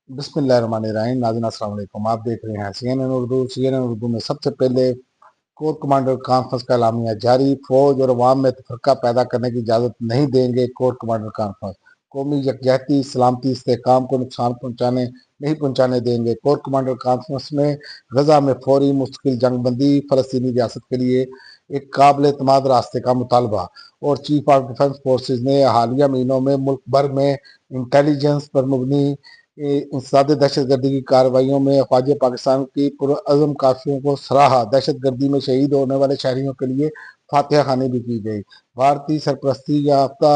बिस्मिल्लाहिर्रहमानिर्रहीम। नाज़रीन अस्सलाम वालेकुम। आप देख रहे हैं CNN उर्दू। CNN उर्दू में सबसे पहले कोर कमांडर कॉन्फ्रेंस का एलामिया जारी। फौज और अवाम में तफरका पैदा करने की इजाज़त नहीं देंगे कोर कमांडर कॉन्फ्रेंस। कौमी यकजहती सलामती इस्तेहकाम को नुकसान पहुँचाने नहीं पहुँचाने देंगे। कोर कमांडर कॉन्फ्रेंस में गजा में फौरी मुस्तकिल जंगबंदी, फ़लस्तीनी रियासत के लिए एक काबिल एतमाद रास्ते का मुतालबा। और चीफ ऑफ डिफेंस फोर्सेज ने हालिया महीनों में मुल्क भर में इंटेलिजेंस पर मुबनी इंसदाद दहशत गर्दी की कार्रवाइयों में अफवाज पाकिस्तान की पुरअज़म काफियों को सराहा। दहशत गर्दी में शहीद होने वाले शहरियों के लिए फातिहा खानी भी की गई। भारतीय सरपरस्ती याफ्ता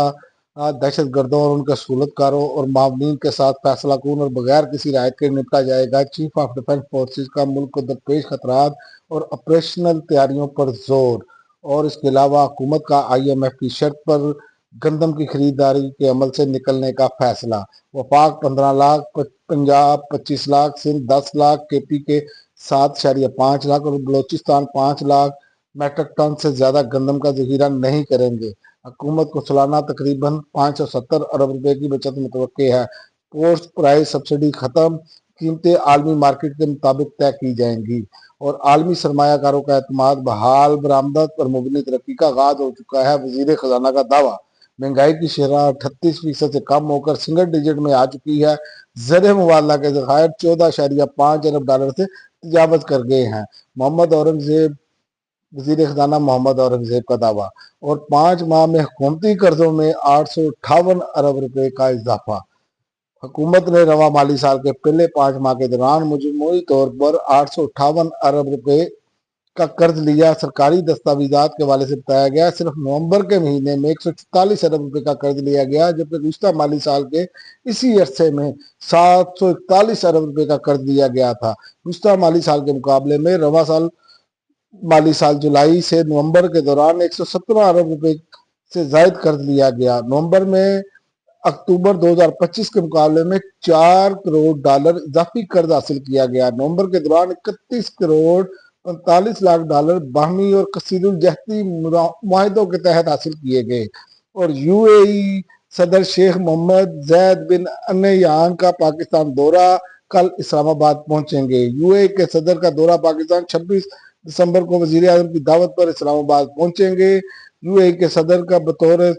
दहशत गर्दों और उनके सहूलतकारों और मावनीन के साथ फैसला कून और बगैर किसी रायत के निपटा जाएगा। चीफ ऑफ डिफेंस फोर्सेज का मुल्क को दरपेश खतरात और ऑपरेशनल तैयारियों पर जोर। और इसके अलावा हुकूमत का IMF की शर्त पर गंदम की खरीदारी के अमल से निकलने का फैसला। वफाक 15 लाख, पंजाब 25 लाख, सिंध 10 लाख, KP के 7.5 लाख और बलोचिस्तान 5 लाख मेट्रिक टन से ज्यादा गंदम का जखीरा नहीं करेंगे। हुकूमत को सालाना तकरीबन 570 अरब रुपए की बचत मुतवक्के है। पोस्ट प्राइस सब्सिडी खत्म, कीमतें आलमी मार्केट के मुताबिक तय की जाएंगी। और आलमी सरमायाकारों का एतमाद बहाल, बरामदत और मुबनी तरक्की का आगाज हो चुका है। वजीर खजाना का दावा। महंगाई की शरह 38% से कम होकर सिंगल डिजिट में आ चुकी है। ज़र मुबादला के ज़खायर 14.5 अरब डॉलर से तजावज़ कर गए हैं। मोहम्मद औरंगजेब, वजीर खजाना मोहम्मद औरंगजेब का दावा। और 5 माह में हुकूमती कर्जों में 858 अरब रुपए का इजाफा। हुकूमत ने रवा माली साल के पहले 5 माह के दौरान मजमूई तौर पर 858 अरब रुपए का कर्ज लिया। सरकारी दस्तावेजात के हवाले से बताया गया सिर्फ नवंबर के महीने में 144 अरब रुपए का कर्ज लिया गया, जबकि गुज़िश्ता माली साल के इसी अरसे में 741 अरब रुपए का कर्ज लिया गया था। गुज़िश्ता माली साल के मुकाबले में रवा साल माली साल जुलाई से नवंबर के दौरान 117 अरब रुपए से जायद कर्ज लिया गया। नवंबर में अक्टूबर 2025 के मुकाबले में 4 करोड़ डॉलर इजाफी कर्ज हासिल किया गया। नवंबर के दौरान 31 करोड़ 45 लाख डॉलर बाहमी और कसीरुल जहती मुआहदों के तहत हासिल किए गए। और UAE सदर शेख मोहम्मद जैद बिन नहयान का पाकिस्तान दौरा, कल इस्लामाबाद पहुंचेंगे। UAE के सदर का दौरा पाकिस्तान 26 दिसंबर को वजीर आजम की दावत पर इस्लामाबाद पहुंचेंगे। UAE के सदर का बतौर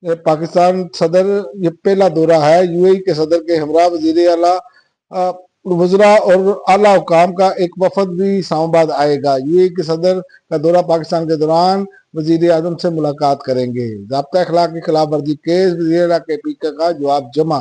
पाकिस्तान सदर ये पहला दौरा है। UAE के सदर के हमरा वजीर आला वज़रा और आला हुकाम का एक वफद भी इस्लामाबाद आएगा। UAE के सदर का दौरा पाकिस्तान के दौरान वजीर आजम से मुलाकात करेंगे। ज़ाब्ता अखलाक की खिलाफ वर्जी केस, वजीर आला KP का जवाब जमा।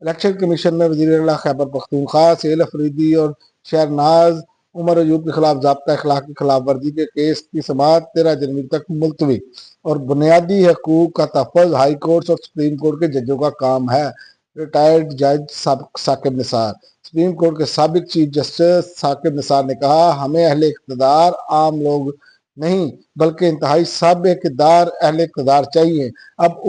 इलेक्शन कमीशन में वजीर आला खैबर पख्तूनख्वा सेल अफरीदी और शहरनाज उमर अयूब के खिलाफ ज़ाब्ता अखलाक की खिलाफ वर्जी के केस की समाअत 13 जनवरी तक मुलतवी। और बुनियादी हकूक का तहफ़्फ़ुज़ हाई कोर्ट और सुप्रीम कोर्ट के जजों का काम है। रिटायर्ड जज साकिब निसार। सुप्रीम कोर्ट के साबिक चीफ जस्टिस साकिब निसार ने कहा, हमें अहले इक़्तिदार आम लोग नहीं बल्कि इंतहाई साबिक़दार अहले इक़्तिदार चाहिए। अब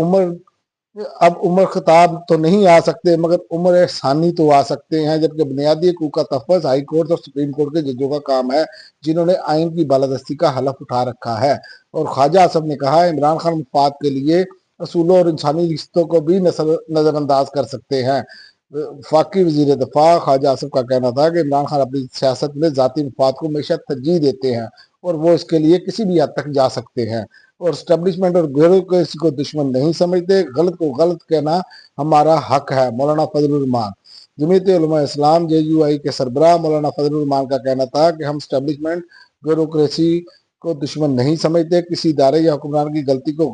उमर खिताब तो नहीं आ सकते, मगर उमर एहसानी तो आ सकते हैं। जबकि बुनियादी हकूक का तहफ़्फ़ुज़ हाई कोर्ट और सुप्रीम कोर्ट के जजों का काम है, जिन्होंने आइन की बालादस्ती का हलफ उठा रखा है। और ख्वाजा आसफ ने कहा, इमरान खान मुफाद के लिए असूलों और इंसानी रिश्तों को भी नजरअंदाज कर सकते हैं। वफाकी वजीर दफा ख्वाजा आसफ का कहना था कि इमरान खान अपनी सियासत में ज़ाती मुफाद को हमेशा तरजीह देते हैं और वो इसके लिए किसी भी हद तक जा सकते हैं। और स्टैब्लिशमेंट और ब्यूरोक्रेसी को दुश्मन नहीं समझते, गलत को गलत कहना हमारा हक है। मौलाना फजलुर रहमान। जमीयत उलमा इस्लाम JUI के सरबराह मौलाना फजलुर रहमान का कहना था कि हम स्टैब्लिशमेंट ब्यूरोक्रेसी को दुश्मन नहीं समझते, किसी इदारे या हुक्मरान की गलती को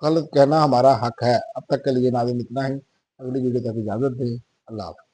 गलत कहना हमारा हक है। अब तक के लिए नाज़रीन इतना ही। अगली वीडियो तक इजाज़त दें। अल्लाह हाफ़िज़।